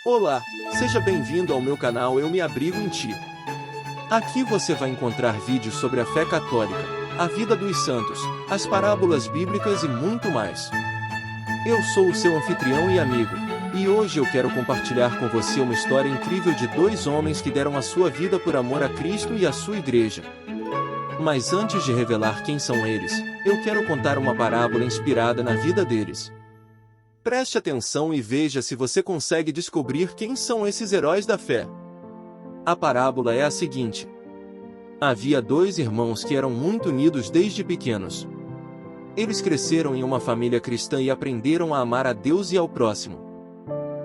Olá, seja bem-vindo ao meu canal Eu Me Abrigo em Ti. Aqui você vai encontrar vídeos sobre a fé católica, a vida dos santos, as parábolas bíblicas e muito mais. Eu sou o seu anfitrião e amigo, e hoje eu quero compartilhar com você uma história incrível de dois homens que deram a sua vida por amor a Cristo e a sua igreja. Mas antes de revelar quem são eles, eu quero contar uma parábola inspirada na vida deles. Preste atenção e veja se você consegue descobrir quem são esses heróis da fé. A parábola é a seguinte. Havia dois irmãos que eram muito unidos desde pequenos. Eles cresceram em uma família cristã e aprenderam a amar a Deus e ao próximo.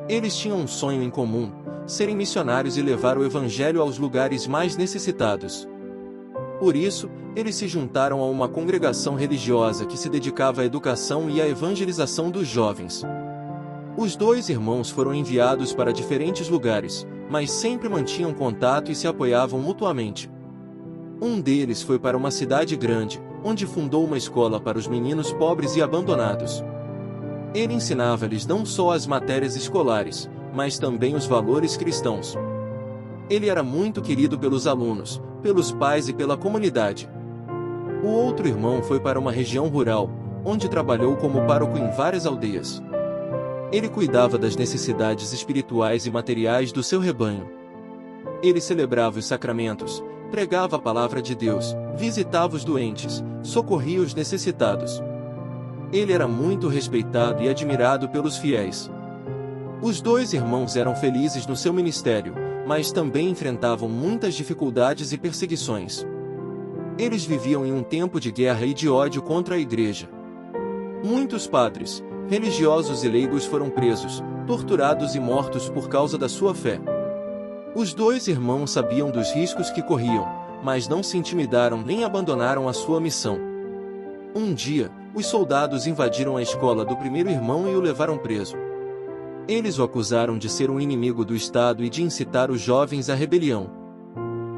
Eles tinham um sonho em comum, serem missionários e levar o evangelho aos lugares mais necessitados. Por isso, eles se juntaram a uma congregação religiosa que se dedicava à educação e à evangelização dos jovens. Os dois irmãos foram enviados para diferentes lugares, mas sempre mantinham contato e se apoiavam mutuamente. Um deles foi para uma cidade grande, onde fundou uma escola para os meninos pobres e abandonados. Ele ensinava-lhes não só as matérias escolares, mas também os valores cristãos. Ele era muito querido pelos alunos, pelos pais e pela comunidade. O outro irmão foi para uma região rural, onde trabalhou como pároco em várias aldeias. Ele cuidava das necessidades espirituais e materiais do seu rebanho. Ele celebrava os sacramentos, pregava a palavra de Deus, visitava os doentes, socorria os necessitados. Ele era muito respeitado e admirado pelos fiéis. Os dois irmãos eram felizes no seu ministério, mas também enfrentavam muitas dificuldades e perseguições. Eles viviam em um tempo de guerra e de ódio contra a igreja. Muitos padres, religiosos e leigos foram presos, torturados e mortos por causa da sua fé. Os dois irmãos sabiam dos riscos que corriam, mas não se intimidaram nem abandonaram a sua missão. Um dia, os soldados invadiram a escola do primeiro irmão e o levaram preso. Eles o acusaram de ser um inimigo do Estado e de incitar os jovens à rebelião.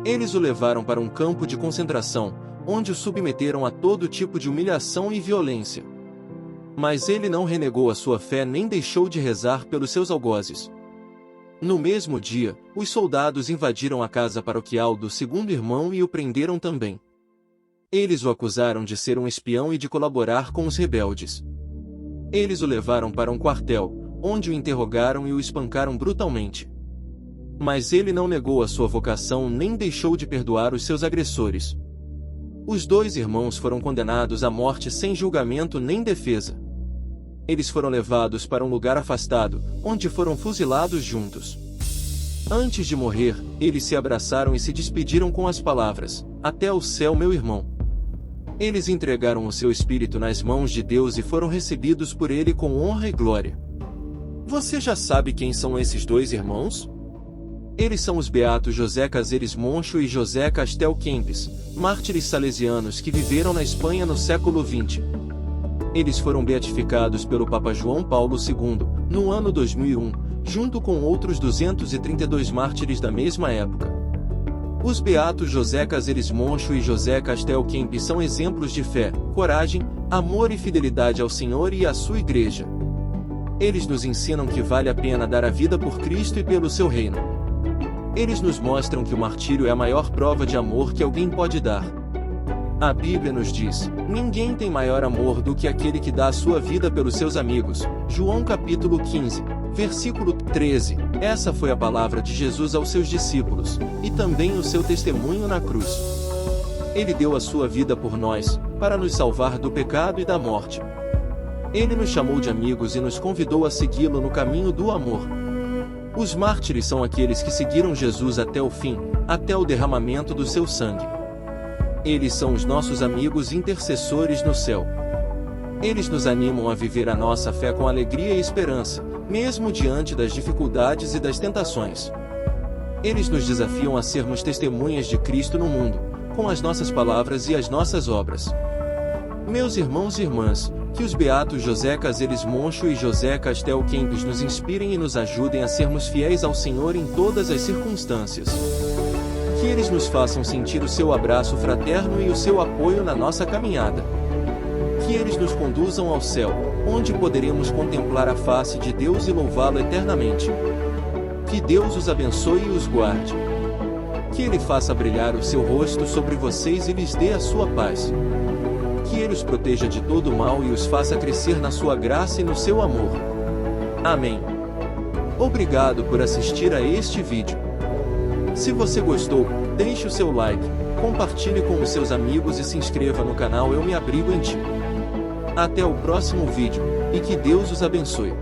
Eles o levaram para um campo de concentração, onde o submeteram a todo tipo de humilhação e violência. Mas ele não renegou a sua fé nem deixou de rezar pelos seus algozes. No mesmo dia, os soldados invadiram a casa paroquial do segundo irmão e o prenderam também. Eles o acusaram de ser um espião e de colaborar com os rebeldes. Eles o levaram para um quartel, onde o interrogaram e o espancaram brutalmente. Mas ele não negou a sua vocação nem deixou de perdoar os seus agressores. Os dois irmãos foram condenados à morte sem julgamento nem defesa. Eles foram levados para um lugar afastado, onde foram fuzilados juntos. Antes de morrer, eles se abraçaram e se despediram com as palavras: "Até o céu, meu irmão." Eles entregaram o seu espírito nas mãos de Deus e foram recebidos por ele com honra e glória. Você já sabe quem são esses dois irmãos? Eles são os beatos José Caseres Moncho e José Castel Kempis, mártires salesianos que viveram na Espanha no século XX. Eles foram beatificados pelo Papa João Paulo II, no ano 2001, junto com outros 232 mártires da mesma época. Os beatos José Caseres Moncho e José Castel Kempis são exemplos de fé, coragem, amor e fidelidade ao Senhor e à sua igreja. Eles nos ensinam que vale a pena dar a vida por Cristo e pelo seu reino. Eles nos mostram que o martírio é a maior prova de amor que alguém pode dar. A Bíblia nos diz: "Ninguém tem maior amor do que aquele que dá a sua vida pelos seus amigos." João capítulo 15, versículo 13. Essa foi a palavra de Jesus aos seus discípulos, e também o seu testemunho na cruz. Ele deu a sua vida por nós, para nos salvar do pecado e da morte. Ele nos chamou de amigos e nos convidou a segui-lo no caminho do amor. Os mártires são aqueles que seguiram Jesus até o fim, até o derramamento do seu sangue. Eles são os nossos amigos intercessores no céu. Eles nos animam a viver a nossa fé com alegria e esperança, mesmo diante das dificuldades e das tentações. Eles nos desafiam a sermos testemunhas de Cristo no mundo, com as nossas palavras e as nossas obras. Meus irmãos e irmãs, que os beatos José Caseres Moncho e José Castel Kempis nos inspirem e nos ajudem a sermos fiéis ao Senhor em todas as circunstâncias. Que eles nos façam sentir o seu abraço fraterno e o seu apoio na nossa caminhada. Que eles nos conduzam ao céu, onde poderemos contemplar a face de Deus e louvá-lo eternamente. Que Deus os abençoe e os guarde. Que Ele faça brilhar o seu rosto sobre vocês e lhes dê a sua paz. Que Ele os proteja de todo mal e os faça crescer na sua graça e no seu amor. Amém. Obrigado por assistir a este vídeo. Se você gostou, deixe o seu like, compartilhe com os seus amigos e se inscreva no canal Eu Me Abrigo em Ti. Até o próximo vídeo, e que Deus os abençoe.